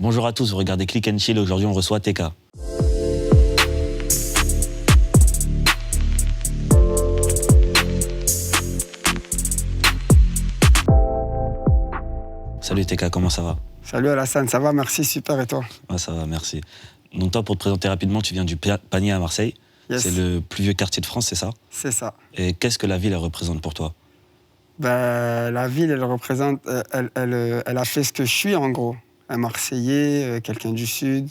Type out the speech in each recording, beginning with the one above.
Bonjour à tous, vous regardez Click and Chill, aujourd'hui on reçoit TK. Salut TK, comment ça va? Salut Alassane, ça va, merci, super, et toi? Ouais, ça va, merci. Donc toi, pour te présenter rapidement, tu viens du Panier à Marseille. Yes. C'est le plus vieux quartier de France, c'est ça? C'est ça. Et qu'est-ce que la ville, elle représente pour toi? La ville, elle représente, elle a fait ce que je suis en gros. Un Marseillais, quelqu'un du Sud.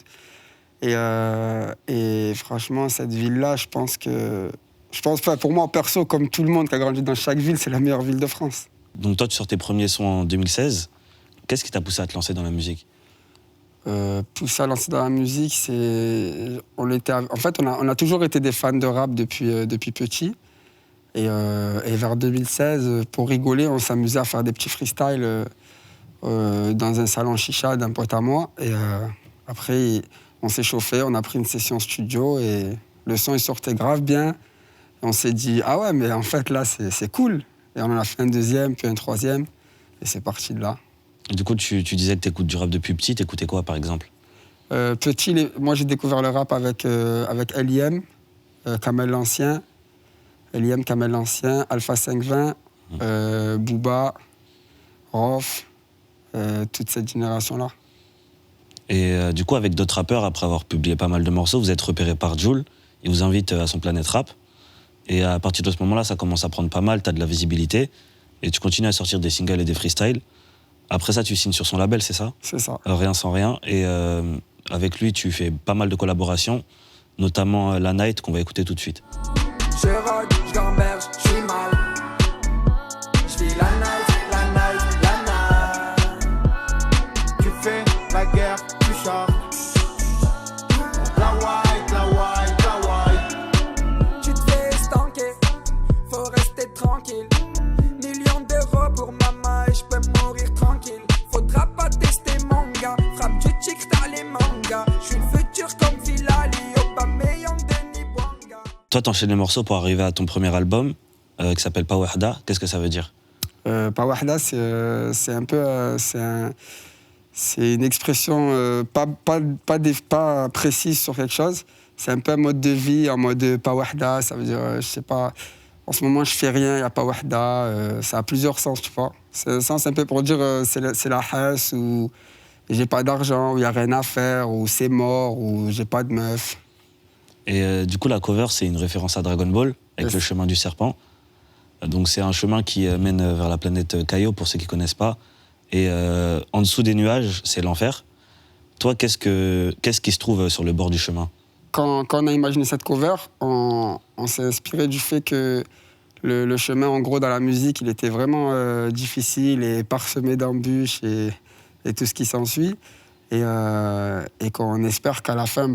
Et franchement, cette ville-là, je pense, pour moi, perso, comme tout le monde qui a grandi dans chaque ville, c'est la meilleure ville de France. Donc toi, tu sors tes premiers sons en 2016. Qu'est-ce qui t'a poussé à te lancer dans la musique? Poussé à lancer dans la musique, on a toujours été des fans de rap depuis petit. Et vers 2016, pour rigoler, on s'amusait à faire des petits freestyles dans un salon chicha d'un pote à moi. Et après, on s'est chauffé, on a pris une session studio et le son il sortait grave bien. Et on s'est dit, ah ouais, mais en fait là, c'est cool. Et on en a fait un deuxième, puis un troisième. Et c'est parti de là. Et du coup, tu disais que tu écoutes du rap depuis petit. T'écoutais quoi, par exemple? Petit, moi j'ai découvert le rap avec L.I.M, Kamel l'Ancien. L.I.M, Kamel l'Ancien, Alpha 520, Booba, Rof, toute cette génération-là. Et du coup, avec d'autres rappeurs, après avoir publié pas mal de morceaux, vous êtes repéré par Jul. Il vous invite à son Planète Rap. Et à partir de ce moment-là, ça commence à prendre pas mal, t'as de la visibilité. Et tu continues à sortir des singles et des freestyles. Après ça, tu signes sur son label, c'est ça? C'est ça. Rien sans rien. Et avec lui, tu fais pas mal de collaborations, notamment La Night, qu'on va écouter tout de suite. Je rôde, je gamberge, je suis mal. Je vis la night. Tu fais la guerre, tu chars. La white. Tu te fais stanker, faut rester tranquille. Millions d'euros pour maman et je peux mourir tranquille. Faudra pas tester mon gars, frappe du chic dans les mangas. Je suis le futur comme Filali, Aubameyang, Denis Bouanga. Toi, t'enchaînes les morceaux pour arriver à ton premier album, qui s'appelle Pa Wahda. Qu'est-ce que ça veut dire? Pa Wahda, c'est un peu... c'est une expression pas précise sur quelque chose. C'est un peu un mode de vie, en mode Pa Wahda, ça veut dire, je sais pas, en ce moment je fais rien, il n'y a Pa Wahda, ça a plusieurs sens, tu vois. C'est un sens un peu pour dire c'est la hasse, ou j'ai pas d'argent, ou il n'y a rien à faire, ou c'est mort, ou j'ai pas de meuf. Et du coup, la cover, c'est une référence à Dragon Ball, avec Yes. le chemin du serpent. Donc c'est un chemin qui mène vers la planète Kaio, pour ceux qui connaissent pas. Et en dessous des nuages, c'est l'enfer. Toi, qu'est-ce qui se trouve sur le bord du chemin? Quand on a imaginé cette cover, on s'est inspiré du fait que le chemin, en gros, dans la musique, il était vraiment difficile et parsemé d'embûches et tout ce qui s'ensuit. Et qu'on espère qu'à la fin,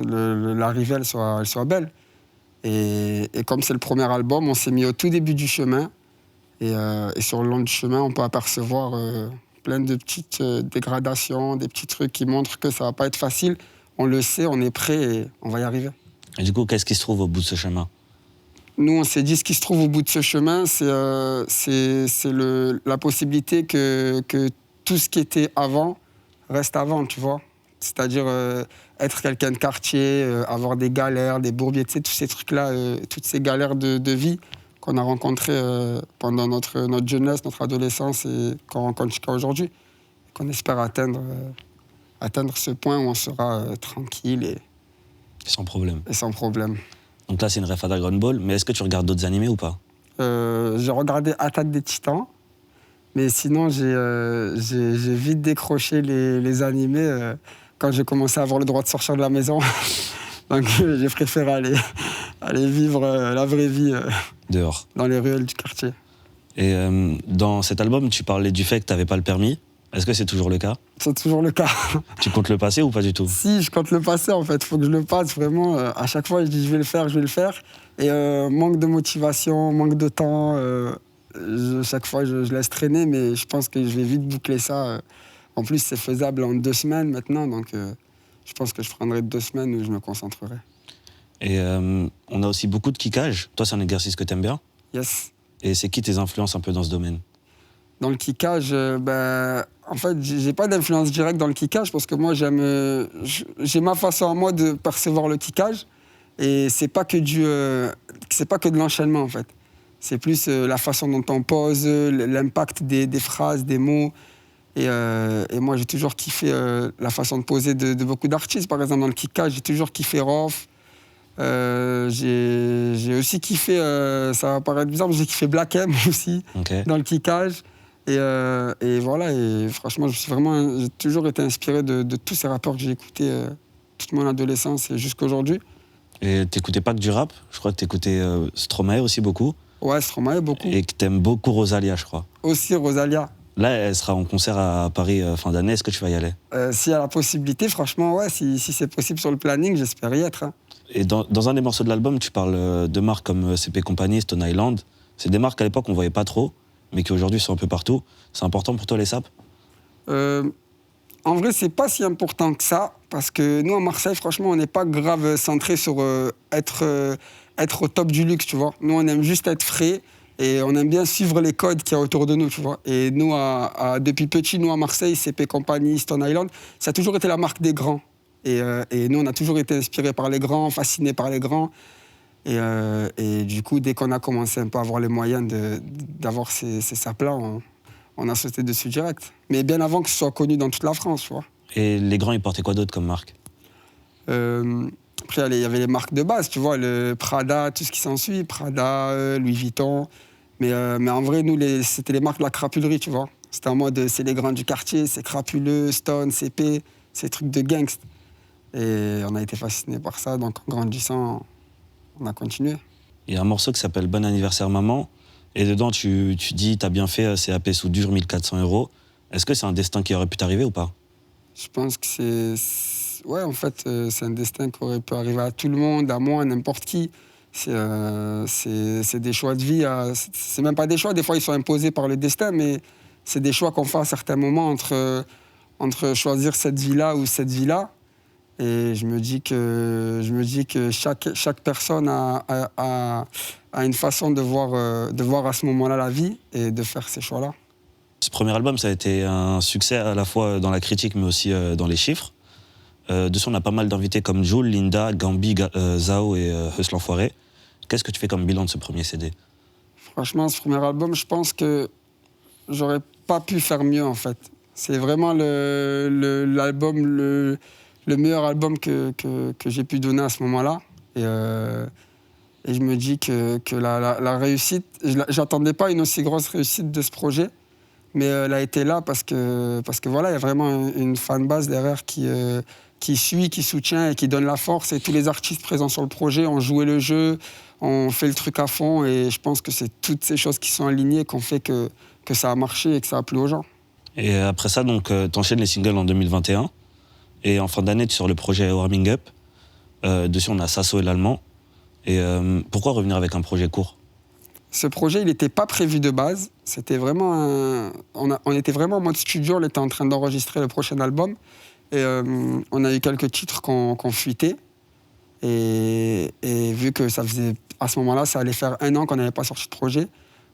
l'arrivée, elle soit belle. Et comme c'est le premier album, on s'est mis au tout début du chemin. Et sur le long du chemin, on peut apercevoir plein de petites dégradations, des petits trucs qui montrent que ça va pas être facile. On le sait, on est prêt et on va y arriver. Et du coup, qu'est-ce qui se trouve au bout de ce chemin? Nous, on s'est dit, ce qui se trouve au bout de ce chemin, c'est la possibilité que tout ce qui était avant reste avant, tu vois. C'est-à-dire être quelqu'un de quartier, avoir des galères, des bourbiers, tu sais, tous ces trucs-là, toutes ces galères de vie qu'on a rencontrées pendant notre jeunesse, notre adolescence et qu'on rencontre jusqu'à aujourd'hui. Qu'on espère atteindre ce point où on sera tranquille et Sans problème. sans problème. Donc là, c'est une ref à Dragon Ball, mais est-ce que tu regardes d'autres animés ou pas? J'ai regardé Attaque des Titans, mais sinon j'ai vite décroché les animés quand j'ai commencé à avoir le droit de sortir de la maison. Donc j'ai préféré aller vivre la vraie vie Dehors. dans les ruelles du quartier. Et dans cet album, tu parlais du fait que tu n'avais pas le permis. Est-ce que c'est toujours le cas? C'est toujours le cas. Tu comptes le passer ou pas du tout? Si, je compte le passer en fait. Il faut que je le passe vraiment. À chaque fois, je dis je vais le faire. Et manque de motivation, manque de temps. Chaque fois, je laisse traîner, mais je pense que je vais vite boucler ça. En plus, c'est faisable en 2 semaines maintenant. Donc, je pense que je prendrai 2 semaines où je me concentrerai. Et on a aussi beaucoup de kickage. Toi, c'est un exercice que tu aimes bien. Yes. Et c'est qui tes influences un peu dans ce domaine? Dans le kickage, en fait, j'ai pas d'influence directe dans le kickage parce que moi, j'ai ma façon à moi de percevoir le kickage et c'est pas que de l'enchaînement en fait. C'est plus la façon dont on pose, l'impact des phrases, des mots. Et moi, j'ai toujours kiffé la façon de poser de beaucoup d'artistes. Par exemple, dans le kickage, j'ai toujours kiffé Rof. J'ai aussi kiffé, ça va paraître bizarre, mais j'ai kiffé Black M aussi, dans le kickage. Et voilà, et franchement, j'ai toujours été inspiré de tous ces rappeurs que j'ai écoutés toute mon adolescence et jusqu'à aujourd'hui. Et t'écoutais pas que du rap? Je crois que t'écoutais Stromae aussi beaucoup. Ouais, Stromae, beaucoup. Et que t'aimes beaucoup Rosalia, je crois. Aussi Rosalia. Là, elle sera en concert à Paris fin d'année. Est-ce que tu vas y aller? S'il y a la possibilité, franchement, ouais, si c'est possible sur le planning, j'espère y être. Hein. Et dans un des morceaux de l'album, tu parles de marques comme CP Company, Stone Island. C'est des marques qu'à l'époque, on voyait pas trop, mais qui aujourd'hui sont un peu partout. C'est important pour toi, les sapes? En vrai, c'est pas si important que ça, parce que nous, à Marseille, franchement, on n'est pas grave centré sur être au top du luxe, tu vois. Nous, on aime juste être frais et on aime bien suivre les codes qu'il y a autour de nous, tu vois. Et nous, depuis petit, nous, à Marseille, CP Company, Stone Island, ça a toujours été la marque des grands. Et nous, on a toujours été inspirés par les grands, fascinés par les grands. Et du coup, dès qu'on a commencé un peu à avoir les moyens d'avoir ces sapes-là, on a sauté dessus direct. Mais bien avant que ce soit connu dans toute la France, tu vois. Et les grands, ils portaient quoi d'autre comme marque? Après, il y avait les marques de base, tu vois, le Prada, tout ce qui s'ensuit, Prada, Louis Vuitton. Mais en vrai, nous, c'était les marques de la crapulerie, tu vois. C'était en mode, c'est les grands du quartier, c'est crapuleux, Stone, CP, ces trucs de gangst. Et on a été fascinés par ça, donc en grandissant, on a continué. Il y a un morceau qui s'appelle Bon anniversaire maman, et dedans tu dis t'as bien fait, CAP sous dur 1400 €. Est-ce que c'est un destin qui aurait pu t'arriver ou pas? Je pense que ouais, en fait, c'est un destin qui aurait pu arriver à tout le monde, à moi, à n'importe qui. C'est des choix de vie. C'est même pas des choix, des fois ils sont imposés par le destin, mais c'est des choix qu'on fait à certains moments entre choisir cette vie-là ou cette vie-là. Et je me dis que chaque personne a une façon de voir à ce moment-là la vie et de faire ces choix-là. Ce premier album, ça a été un succès à la fois dans la critique, mais aussi dans les chiffres. Dessus, on a pas mal d'invités comme Jul, Linda, Gambi, Zao et Huss l'Enfoiré. Qu'est-ce que tu fais comme bilan de ce premier CD? Franchement, ce premier album, je pense que j'aurais pas pu faire mieux, en fait. C'est vraiment l'album, le meilleur album que j'ai pu donner à ce moment-là. Et je me dis que la réussite, j'attendais pas une aussi grosse réussite de ce projet, mais elle a été là parce que voilà, il y a vraiment une fanbase derrière qui suit, qui soutient et qui donne la force. Et tous les artistes présents sur le projet ont joué le jeu, ont fait le truc à fond. Et je pense que c'est toutes ces choses qui sont alignées qui ont fait que ça a marché et que ça a plu aux gens. Et après ça, donc, t'enchaînes les singles en 2021. Et en fin d'année, tu sors le projet Warming Up. Dessus, on a Sasso et l'Allemand. Et pourquoi revenir avec un projet court? Ce projet, il n'était pas prévu de base. C'était vraiment on était vraiment en mode studio. On était en train d'enregistrer le prochain album. Et on a eu quelques titres qu'on fuitait. Et vu que ça faisait, à ce moment-là, ça allait faire 1 an qu'on n'avait pas sorti de projet,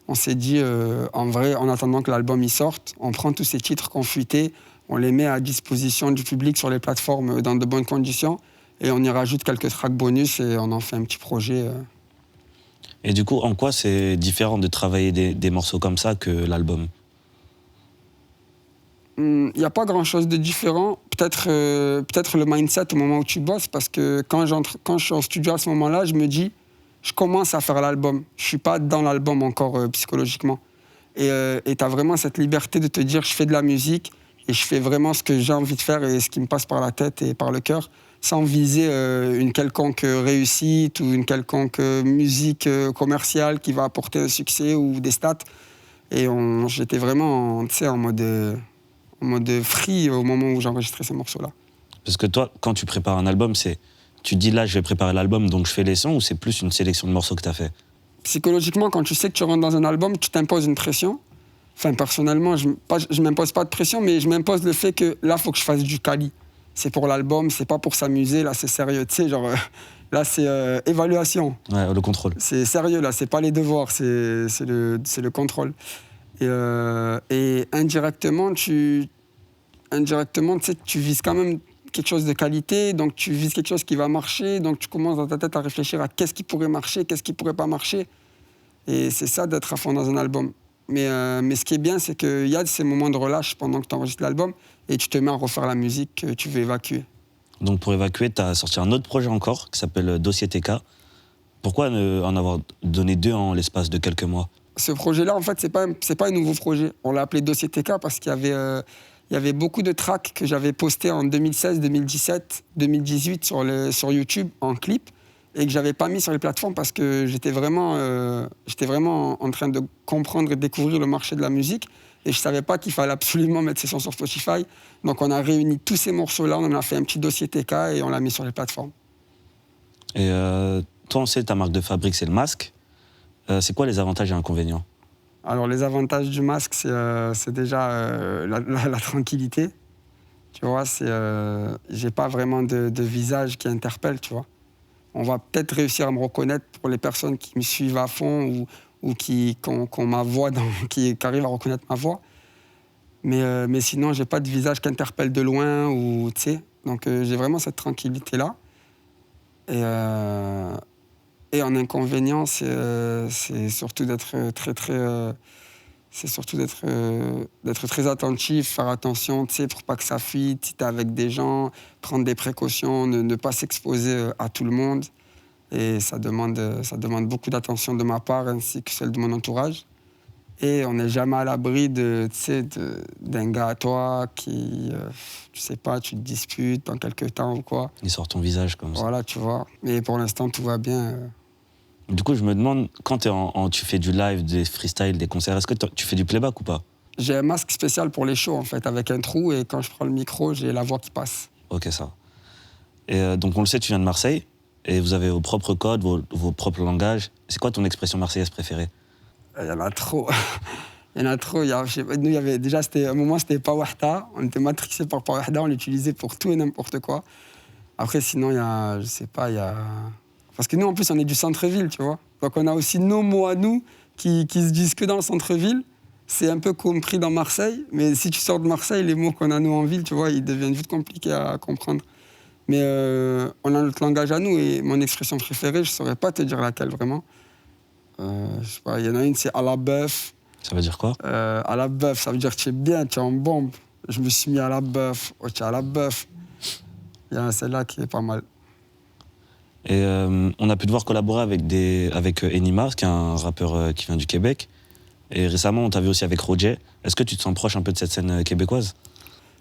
on s'est dit, en vrai, en attendant que l'album y sorte, on prend tous ces titres qu'on fuitait, on les met à disposition du public sur les plateformes dans de bonnes conditions et on y rajoute quelques tracks bonus et on en fait un petit projet. Et du coup, en quoi c'est différent de travailler des morceaux comme ça que l'album? Il n'y a pas grand-chose de différent. Peut-être le mindset au moment où tu bosses, parce que quand je suis en studio à ce moment-là, je me dis, je commence à faire l'album. Je ne suis pas dans l'album encore psychologiquement. Et tu as vraiment cette liberté de te dire, je fais de la musique et je fais vraiment ce que j'ai envie de faire et ce qui me passe par la tête et par le cœur, sans viser une quelconque réussite ou une quelconque musique commerciale qui va apporter un succès ou des stats. Et j'étais vraiment en mode free au moment où j'enregistrais ces morceaux-là. Parce que toi, quand tu prépares un album, tu te dis là, je vais préparer l'album, donc je fais les sons, ou c'est plus une sélection de morceaux que tu as fait? Psychologiquement, quand tu sais que tu rentres dans un album, tu t'imposes une pression. Enfin, personnellement, je ne m'impose pas de pression, mais je m'impose le fait que là, il faut que je fasse du quali. C'est pour l'album, c'est pas pour s'amuser, là, c'est sérieux. Tu sais, genre, là, c'est évaluation. Ouais, le contrôle. C'est sérieux, là, c'est pas les devoirs, c'est le contrôle. Et indirectement, tu sais, tu vises quand même quelque chose de qualité, donc tu vises quelque chose qui va marcher, donc tu commences dans ta tête à réfléchir à qu'est-ce qui pourrait marcher, qu'est-ce qui pourrait pas marcher. Et c'est ça d'être à fond dans un album. Mais ce qui est bien, c'est qu'il y a ces moments de relâche pendant que tu enregistres l'album et tu te mets à refaire la musique que tu veux évacuer. Donc pour évacuer, tu as sorti un autre projet encore qui s'appelle Dossier TK. Pourquoi en avoir donné 2 en l'espace de quelques mois? Ce projet-là, en fait, c'est pas un nouveau projet. On l'a appelé Dossier TK parce qu'il y avait beaucoup de tracks que j'avais postés en 2016, 2017, 2018 sur YouTube en clip et que j'avais pas mis sur les plateformes parce que j'étais vraiment en train de comprendre et découvrir le marché de la musique et je savais pas qu'il fallait absolument mettre ces sons sur Spotify. Donc on a réuni tous ces morceaux-là, on en a fait un petit dossier TK et on l'a mis sur les plateformes. Et toi, on sait ta marque de fabrique, c'est le masque. C'est quoi les avantages et inconvénients? Alors les avantages du masque, c'est déjà la tranquillité. Tu vois, j'ai pas vraiment de visage qui interpelle, tu vois. On va peut-être réussir à me reconnaître pour les personnes qui me suivent à fond ou qui ont ma voix, qui arrivent à reconnaître ma voix. Mais sinon, j'ai pas de visage qui interpelle de loin, ou, tu sais. Donc j'ai vraiment cette tranquillité-là. Et en inconvénient, c'est surtout d'être très attentif, faire attention, tu sais, pour pas que ça fuite, si t'es avec des gens, prendre des précautions, ne pas s'exposer à tout le monde. Et ça demande beaucoup d'attention de ma part ainsi que celle de mon entourage. Et on n'est jamais à l'abri d'un gars à toi qui, tu sais pas, tu te disputes dans quelques temps ou quoi. Il sort ton visage comme ça. Voilà, tu vois. Mais pour l'instant, tout va bien. Du coup, je me demande, quand tu fais du live, des freestyles, des concerts, est-ce que tu fais du playback ou pas? J'ai un masque spécial pour les shows, en fait, avec un trou, et quand je prends le micro, j'ai la voix qui passe. Ok, ça. Et donc, on le sait, tu viens de Marseille, et vous avez vos propres codes, vos propres langages. C'est quoi ton expression marseillaise préférée? Il y en a trop. Il y en a trop. Nous, il y avait, déjà, à un moment, c'était Pawahda. On était matrixés par Pawahda, on l'utilisait pour tout et n'importe quoi. Après, sinon, il y a, je sais pas, il y a... Parce que nous, en plus, on est du centre-ville, tu vois. Donc, on a aussi nos mots à nous qui se disent que dans le centre-ville. C'est un peu compris dans Marseille, mais si tu sors de Marseille, les mots qu'on a nous en ville, tu vois, ils deviennent vite compliqués à comprendre. Mais on a notre langage à nous, et mon expression préférée, je saurais pas te dire laquelle, vraiment. Je sais pas, il y en a une, c'est à la bœuf. Ça veut dire quoi? À la bœuf, ça veut dire tu es bien, tu es en bombe. Je me suis mis à la bœuf, oh, tu es à la bœuf. Il y a celle-là qui est pas mal. Et on a pu devoir collaborer avec Enima, qui est un rappeur qui vient du Québec. Et récemment, on t'a vu aussi avec Roger. Est-ce que tu te sens proche un peu de cette scène québécoise?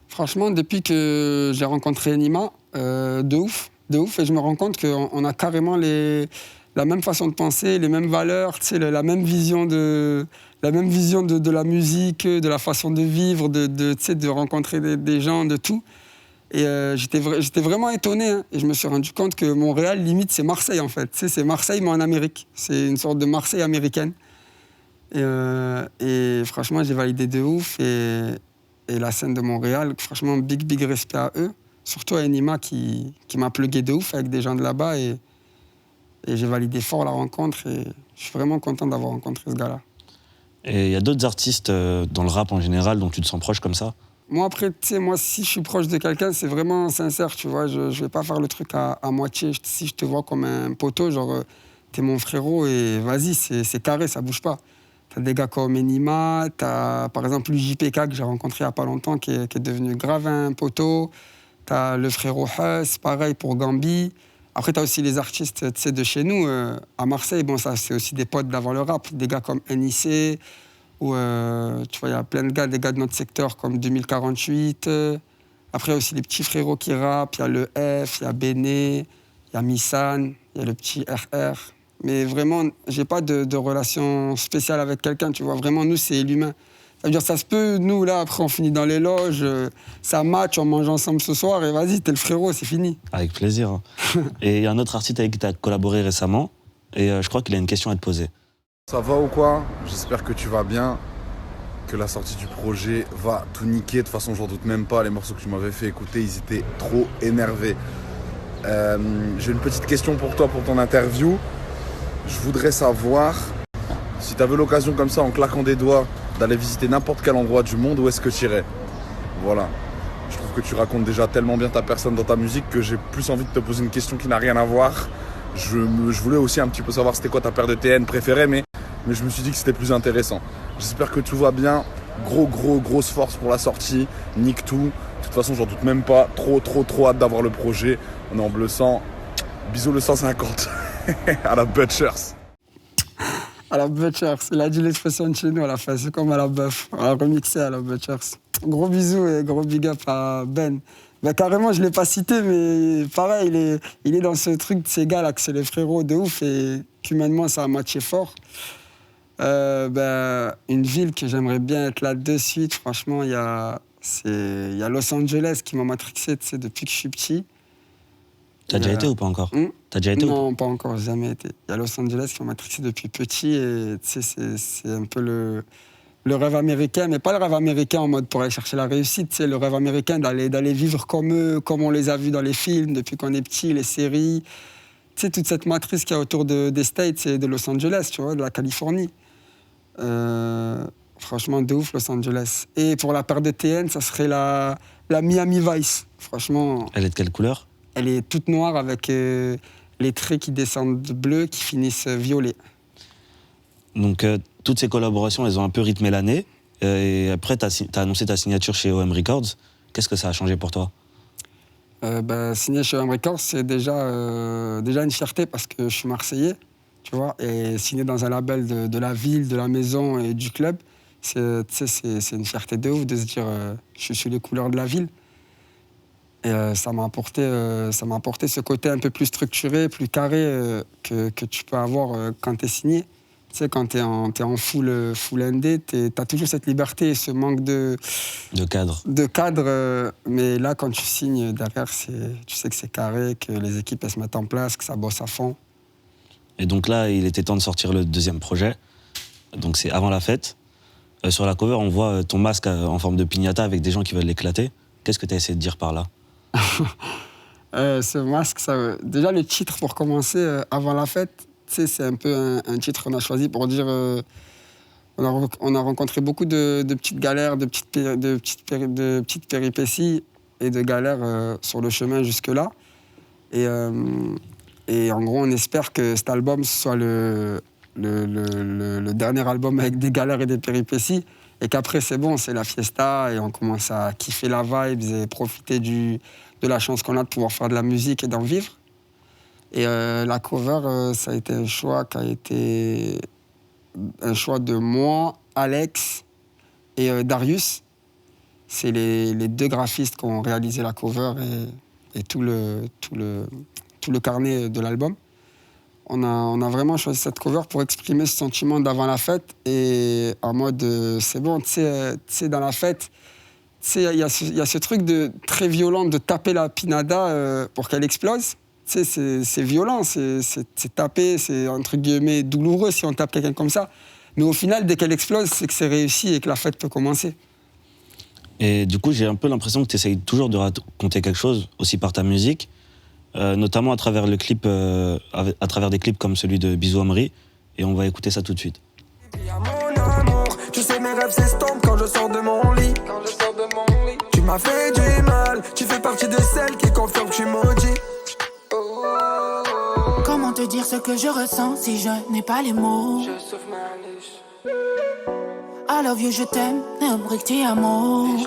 Franchement, depuis que j'ai rencontré Enima, de ouf. Et je me rends compte qu'on a carrément la même façon de penser, les mêmes valeurs, la même vision de la musique, de la façon de vivre, de rencontrer des gens, de tout. Et j'étais vraiment étonné, hein. Et je me suis rendu compte que Montréal, limite, c'est Marseille, en fait. C'est Marseille, mais en Amérique. C'est une sorte de Marseille américaine. Et franchement, j'ai validé de ouf. Et la scène de Montréal, franchement, big respect à eux. Surtout à Enima qui m'a plugué de ouf avec des gens de là-bas. Et j'ai validé fort la rencontre. Et je suis vraiment content d'avoir rencontré ce gars-là. Et il y a d'autres artistes dans le rap en général dont tu te sens proche comme ça? Moi, après, tu sais, si je suis proche de quelqu'un, c'est vraiment sincère, tu vois. Je vais pas faire le truc à moitié. Si je te vois comme un poteau, genre, t'es mon frérot et vas-y, c'est carré, ça bouge pas. T'as des gars comme Enima, t'as par exemple l'UJPK que j'ai rencontré il y a pas longtemps, qui est devenu grave un poteau. T'as le frérot Huss, pareil pour Gambi. Après, t'as aussi les artistes, tu sais, de chez nous. À Marseille, bon, ça, c'est aussi des potes d'avant le rap. Des gars comme NIC, ou tu vois, il y a plein de gars, des gars de notre secteur comme 2048. Après, il y a aussi les petits frérots qui rappent. Il y a le F, il y a Béné, il y a Missan, il y a le petit RR. Mais vraiment, j'ai pas de relation spéciale avec quelqu'un, tu vois. Vraiment, nous, c'est l'humain. Ça veut dire, ça se peut, nous, là, après, on finit dans les loges, ça match, on mange ensemble ce soir, et vas-y, t'es le frérot, c'est fini. Avec plaisir. Hein. Et il y a un autre artiste avec qui tu as collaboré récemment, et je crois qu'il a une question à te poser. Ça va ou quoi? J'espère que tu vas bien, que la sortie du projet va tout niquer. De toute façon, j'en doute même pas, les morceaux que tu m'avais fait écouter, ils étaient trop énervés. J'ai une petite question pour toi, pour ton interview. Je voudrais savoir, si tu avais l'occasion comme ça, en claquant des doigts, d'aller visiter n'importe quel endroit du monde, où est-ce que tu irais? Voilà. Je trouve que tu racontes déjà tellement bien ta personne dans ta musique que j'ai plus envie de te poser une question qui n'a rien à voir. Je voulais aussi un petit peu savoir c'était quoi ta paire de TN préférée, mais je me suis dit que c'était plus intéressant. J'espère que tout va bien. Grosse force pour la sortie. Nique tout. De toute façon, j'en doute même pas. Trop hâte d'avoir le projet. On est en bleu sang. Bisous le 150. À la Butchers. À la Butchers, il a dit l'expression de chez nous, à la fin, c'est comme à la bœuf. On l'a remixé à la Butchers. Gros bisous et gros big up à Ben. Ben, carrément, je ne l'ai pas cité, mais pareil, il est dans ce truc de ces gars là, que c'est les frérots de ouf et qu'humainement, ça a matché fort. Une ville que j'aimerais bien être là de suite, franchement, il y a Los Angeles qui m'a matrixé depuis que je suis petit. T'as déjà été ou pas encore? T'as déjà été Non, pas encore, jamais été. Il y a Los Angeles qui m'a matrixé depuis petit et c'est un peu le rêve américain, mais pas le rêve américain en mode pour aller chercher la réussite, c'est le rêve américain d'aller vivre comme eux, comme on les a vus dans les films depuis qu'on est petit, les séries. Tu sais, toute cette matrice qu'il y a autour des States et de Los Angeles, tu vois, de la Californie. Franchement, de ouf, Los Angeles. Et pour la paire de TN, ça serait la Miami Vice. Franchement. Elle est de quelle couleur? Elle est toute noire avec les traits qui descendent bleu, qui finissent violet. Donc, toutes ces collaborations, elles ont un peu rythmé l'année. Et après, tu as annoncé ta signature chez OM Records. Qu'est-ce que ça a changé pour toi? Signer chez OM Records, c'est déjà une fierté parce que je suis Marseillais, tu vois. Et signer dans un label de la ville, de la maison et du club, c'est une fierté de ouf de se dire je suis sous les couleurs de la ville. Et ça m'a apporté ce côté un peu plus structuré, plus carré que tu peux avoir quand tu es signé. Tu sais, quand tu es en full ND, tu as toujours cette liberté et ce manque de cadre. Mais là, quand tu signes derrière, tu sais que c'est carré, que les équipes elles se mettent en place, que ça bosse à fond. Et donc là, il était temps de sortir le deuxième projet. Donc c'est Avant la fête. Sur la cover, on voit ton masque en forme de piñata avec des gens qui veulent l'éclater. Qu'est-ce que tu as essayé de dire par là? Ce masque, déjà le titre pour commencer, Avant la fête, c'est un peu un titre qu'on a choisi pour dire on a rencontré beaucoup de petites galères, de petites péripéties et de galères sur le chemin jusque-là. Et en gros, on espère que cet album soit le dernier album avec des galères et des péripéties et qu'après c'est bon, c'est la fiesta et on commence à kiffer la vibe et profiter de la chance qu'on a de pouvoir faire de la musique et d'en vivre. Et la cover, ça a été un choix de moi, Alex et Darius. C'est les deux graphistes qui ont réalisé la cover et tout le carnet de l'album. On a vraiment choisi cette cover pour exprimer ce sentiment d'avant la fête et en mode c'est bon, tu sais, dans la fête, il y a ce truc de très violent de taper la pinada pour qu'elle explose. Tu sais, c'est violent, c'est taper, c'est entre guillemets douloureux si on tape quelqu'un comme ça. Mais au final, dès qu'elle explose, c'est que c'est réussi et que la fête peut commencer. Et du coup, j'ai un peu l'impression que tu essayes toujours de raconter quelque chose, aussi par ta musique, notamment à travers des clips comme celui de Bisous Amri. Et on va écouter ça tout de suite. Mon amour, tu sais mes rêves s'estompent quand je sors de mon lit. Tu m'as fait du mal, tu fais partie de celles qui confirment que je suis maudit. Comment te dire ce que je ressens si je n'ai pas les mots? Je sauve ma niche. I love you, je t'aime, n'aimerais que t'es amour.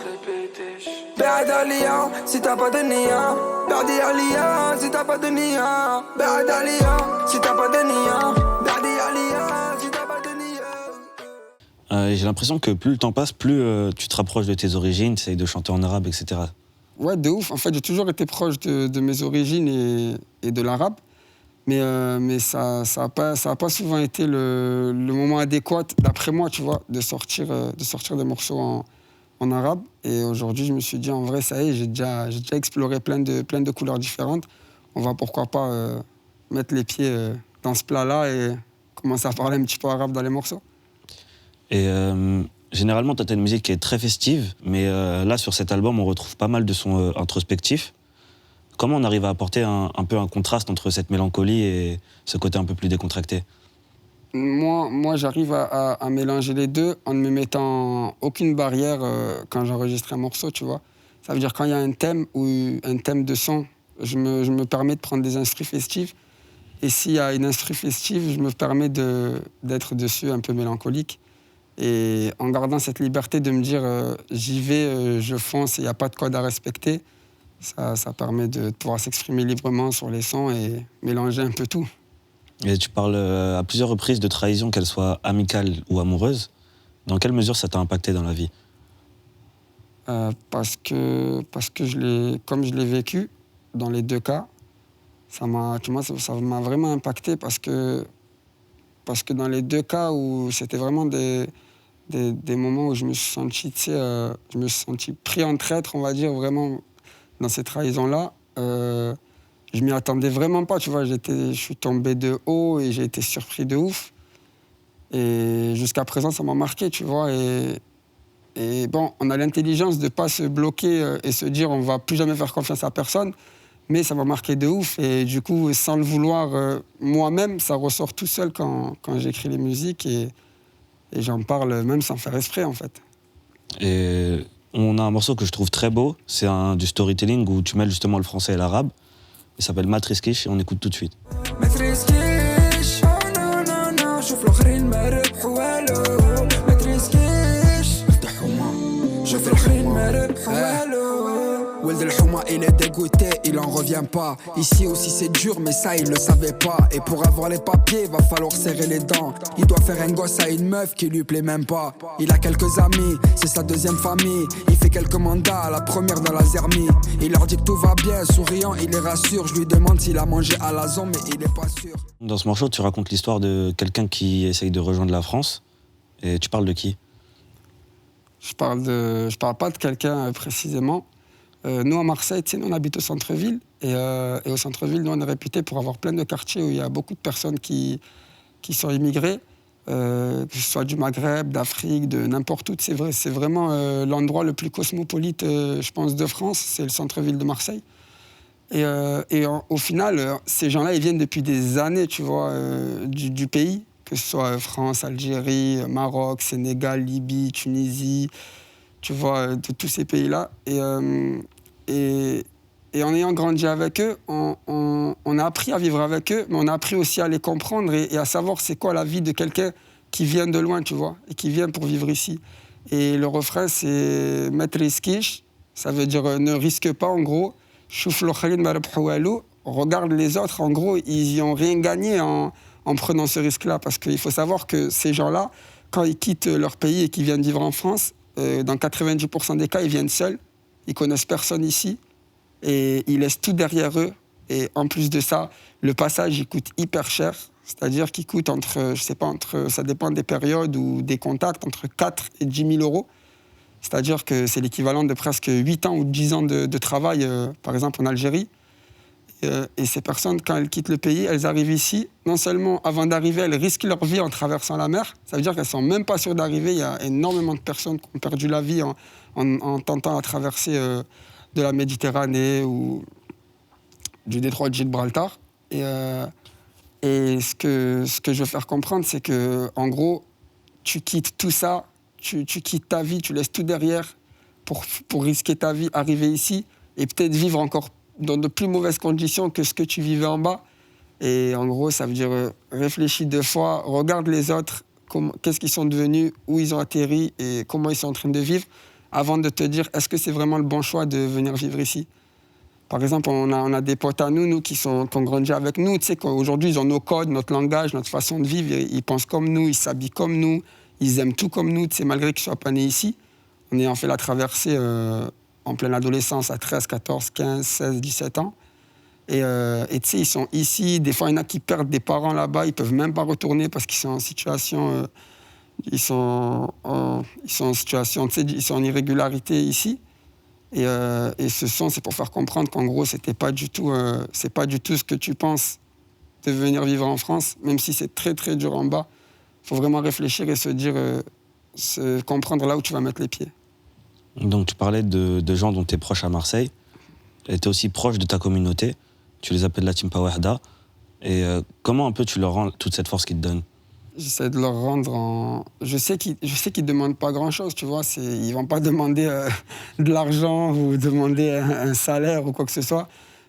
Badalia, si t'as pas de nia. Badalia, si t'as pas de nia. Badalia, si t'as pas de nia. Badalia, si t'as pas de nia. J'ai l'impression que plus le temps passe, plus tu te rapproches de tes origines, tu essayes de chanter en arabe, etc. Ouais, de ouf. En fait, j'ai toujours été proche de mes origines et de l'arabe. Mais ça a pas souvent été le moment adéquat, d'après moi, tu vois, de sortir des morceaux en arabe. Et aujourd'hui, je me suis dit, en vrai, ça y est, j'ai déjà exploré plein de couleurs différentes. On va pourquoi pas mettre les pieds dans ce plat-là et commencer à parler un petit peu arabe dans les morceaux. Et généralement, tu as une musique qui est très festive, mais là, sur cet album, on retrouve pas mal de sons introspectifs. Comment on arrive à apporter un peu un contraste entre cette mélancolie et ce côté un peu plus décontracté? moi j'arrive à mélanger les deux en ne me mettant aucune barrière quand j'enregistre un morceau, tu vois. Ça veut dire quand il y a un thème ou un thème de son, je me permets de prendre des instrus festifs. Et s'il y a une instru festive, je me permets d'être dessus un peu mélancolique. Et en gardant cette liberté de me dire j'y vais, je fonce, il n'y a pas de code à respecter, ça permet de pouvoir s'exprimer librement sur les sons et mélanger un peu tout. Et tu parles à plusieurs reprises de trahison, qu'elle soit amicale ou amoureuse. Dans quelle mesure ça t'a impacté dans la vie ? Parce que comme je l'ai vécu, dans les deux cas, ça m'a vraiment impacté parce que dans les deux cas où c'était vraiment des moments où je me suis senti, tu sais, je me suis senti pris en traître, on va dire, vraiment, dans ces trahisons-là. Je m'y attendais vraiment pas, tu vois. Je suis tombé de haut et j'ai été surpris de ouf. Et jusqu'à présent, ça m'a marqué, tu vois. Et bon, on a l'intelligence de ne pas se bloquer et se dire on va plus jamais faire confiance à personne. Mais ça m'a marqué de ouf. Et du coup, sans le vouloir moi-même, ça ressort tout seul quand j'écris les musiques. Et j'en parle même sans faire exprès, en fait. Et on a un morceau que je trouve très beau. C'est du storytelling où tu mêles justement le français et l'arabe. Il s'appelle ما تريسكيش et on écoute tout de suite. ما تريسكيش نو نو نو شوف الاخرين ما ربحوا والو ما تريسكيش افتح حما شوف الاخرين ما ربحوا والو ولد الحما il est dégoûté, il en revient pas. Ici aussi c'est dur mais ça il le savait pas. Et pour avoir les papiers va falloir serrer les dents. Il doit faire un gosse à une meuf qui lui plaît même pas. Il a quelques amis, c'est sa deuxième famille. Il fait quelques mandats, à la première dans la Zermie. Il leur dit que tout va bien, souriant il les rassure. Je lui demande s'il a mangé à la zone mais il est pas sûr. Dans ce morceau, tu racontes l'histoire de quelqu'un qui essaye de rejoindre la France. Et tu parles de qui ? Je parle pas de quelqu'un précisément. Nous, à Marseille, tu sais, nous, on habite au centre-ville. Et au centre-ville, nous, on est réputé pour avoir plein de quartiers où il y a beaucoup de personnes qui sont immigrées, que ce soit du Maghreb, d'Afrique, de n'importe où. C'est vrai, c'est vraiment l'endroit le plus cosmopolite, je pense, de France. C'est le centre-ville de Marseille. Et au final, ces gens-là, ils viennent depuis des années, tu vois, du pays, que ce soit France, Algérie, Maroc, Sénégal, Libye, Tunisie, tu vois, de tous ces pays-là. Et en ayant grandi avec eux, on a appris à vivre avec eux, mais on a appris aussi à les comprendre et à savoir c'est quoi la vie de quelqu'un qui vient de loin, tu vois, et qui vient pour vivre ici. Et le refrain, c'est « Ma trisquish », ça veut dire « ne risque pas », en gros. « Chouf l'okhalin ma rebhou walou », regarde les autres, en gros, ils n'y ont rien gagné en prenant ce risque-là, parce qu'il faut savoir que ces gens-là, quand ils quittent leur pays et qu'ils viennent vivre en France, dans 90% des cas, ils viennent seuls, ils connaissent personne ici, et ils laissent tout derrière eux. Et en plus de ça, le passage, il coûte hyper cher, c'est-à-dire qu'il coûte ça dépend des périodes ou des contacts, entre 4 et 10 000 euros. C'est-à-dire que c'est l'équivalent de presque 8 ans ou 10 ans de travail, par exemple en Algérie. Et ces personnes, quand elles quittent le pays, elles arrivent ici. Non seulement, avant d'arriver, elles risquent leur vie en traversant la mer. Ça veut dire qu'elles ne sont même pas sûres d'arriver. Il y a énormément de personnes qui ont perdu la vie en tentant la traversée de la Méditerranée ou du détroit de Gibraltar. Et ce que je veux faire comprendre, c'est que, en gros, tu quittes tout ça, tu quittes ta vie, tu laisses tout derrière pour risquer ta vie, arriver ici et peut-être vivre encore dans de plus mauvaises conditions que ce que tu vivais en bas. Et en gros, ça veut dire réfléchis 2 fois, regarde les autres, qu'est-ce qu'ils sont devenus, où ils ont atterri et comment ils sont en train de vivre, avant de te dire est-ce que c'est vraiment le bon choix de venir vivre ici. Par exemple, on a des potes à nous qui ont grandi avec nous. Tu sais qu'aujourd'hui, ils ont nos codes, notre langage, notre façon de vivre. Ils pensent comme nous, ils s'habillent comme nous, ils aiment tout comme nous, tu sais, malgré qu'ils ne soient pas nés ici. On ayant fait la traversée en pleine adolescence, à 13, 14, 15, 16, 17 ans. Et tu sais, ils sont ici. Des fois, il y en a qui perdent des parents là-bas. Ils ne peuvent même pas retourner parce qu'ils sont en situation... ils sont en situation, tu sais, ils sont en irrégularité ici. Et ce son, c'est pour faire comprendre qu'en gros, c'est pas du tout ce que tu penses de venir vivre en France, même si c'est très, très dur en bas. Il faut vraiment réfléchir et se dire, comprendre là où tu vas mettre les pieds. Donc tu parlais de gens dont tu es proche à Marseille, et tu es aussi proche de ta communauté, tu les appelles la Timpa Wahda, et comment un peu tu leur rends toute cette force qu'ils te donnent ? J'essaie de leur rendre en... Je sais qu'ils demandent pas grand-chose, tu vois. Ils vont pas demander de l'argent ou demander un salaire ou quoi que ce soit.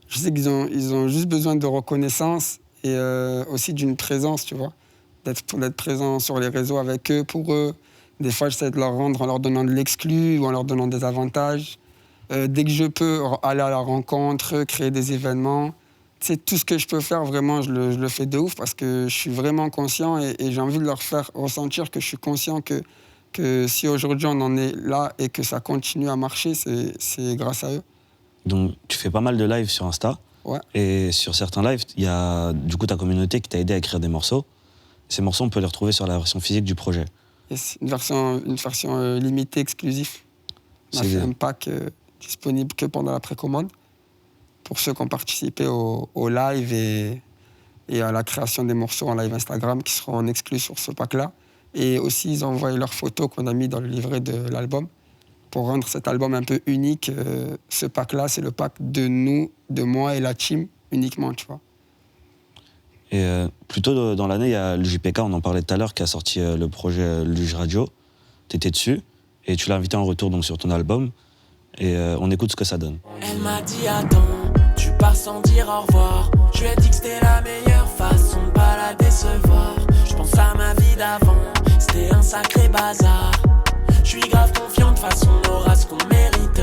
Je sais qu'ils ont juste besoin de reconnaissance et aussi d'une présence, tu vois. D'être présent sur les réseaux avec eux, pour eux. Des fois, j'essaie de leur rendre en leur donnant de l'exclu ou en leur donnant des avantages. Dès que je peux, aller à la rencontre, créer des événements. C'est tout ce que je peux faire, vraiment, je le fais de ouf parce que je suis vraiment conscient et j'ai envie de leur faire ressentir que je suis conscient que si aujourd'hui on en est là et que ça continue à marcher, c'est grâce à eux. Donc, tu fais pas mal de lives sur Insta. Ouais. Et sur certains lives, il y a du coup ta communauté qui t'a aidé à écrire des morceaux. Ces morceaux, on peut les retrouver sur la version physique du projet. Et c'est une version limitée, exclusive. On a fait un pack disponible que pendant la précommande pour ceux qui ont participé au live et à la création des morceaux en live Instagram qui seront en exclus sur ce pack-là. Et aussi, ils ont envoyé leurs photos qu'on a mis dans le livret de l'album pour rendre cet album un peu unique. Ce pack-là, c'est le pack de nous, de moi et la team uniquement, tu vois. Et plus tôt dans l'année, il y a le JPK, on en parlait tout à l'heure, qui a sorti le projet Luge Radio. Tu étais dessus et tu l'as invité en retour donc, sur ton album. Et on écoute ce que ça donne. Elle m'a dit attends, tu pars sans dire au revoir. Je lui ai dit que c'était la meilleure façon de pas la décevoir. Je pense à ma vie d'avant, c'était un sacré bazar. Je suis grave confiant de façon, on aura ce qu'on mérite.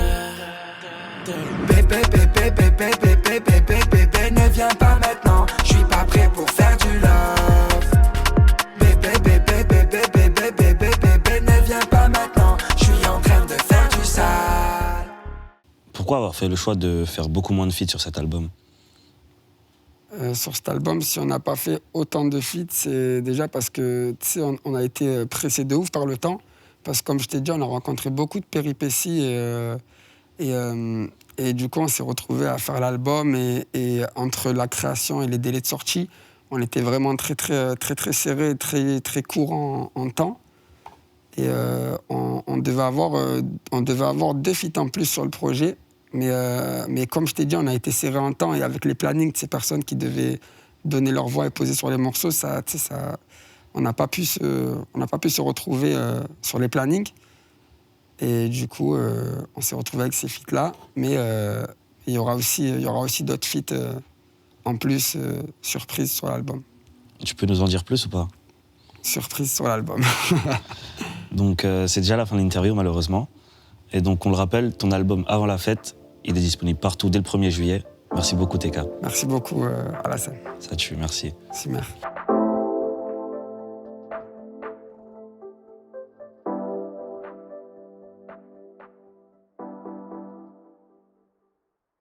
Bébé, bébé, bébé, bébé, bébé, bébé, ne viens pas maintenant. Je suis pas prêt pour faire du love. Bébé, bébé, bébé, bébé, bébé, bébé, ne viens pas maintenant. Je suis en train de faire du sale. Pourquoi avoir fait le choix de faire beaucoup moins de feats sur cet album ? Sur cet album, si on n'a pas fait autant de feats, c'est déjà parce que, tu sais, on a été pressé de ouf par le temps. Parce que, comme je t'ai dit, on a rencontré beaucoup de péripéties et du coup, on s'est retrouvés à faire l'album et entre la création et les délais de sortie, on était vraiment très serré, très court en temps. Et on devait avoir 2 feats en plus sur le projet. Mais comme je t'ai dit, on a été serré en temps et avec les plannings de ces personnes qui devaient donner leur voix et poser sur les morceaux, on n'a pas pu se retrouver sur les plannings. Et du coup, on s'est retrouvé avec ces feats-là. Mais il y aura aussi d'autres feats en plus, surprises sur l'album. Tu peux nous en dire plus ou pas ? Surprise sur l'album. Donc c'est déjà la fin de l'interview malheureusement. Et donc on le rappelle, ton album Avant la fête, il est disponible partout dès le 1er juillet. Merci beaucoup TK. Merci beaucoup Alassane. Ça tue, merci. Merci.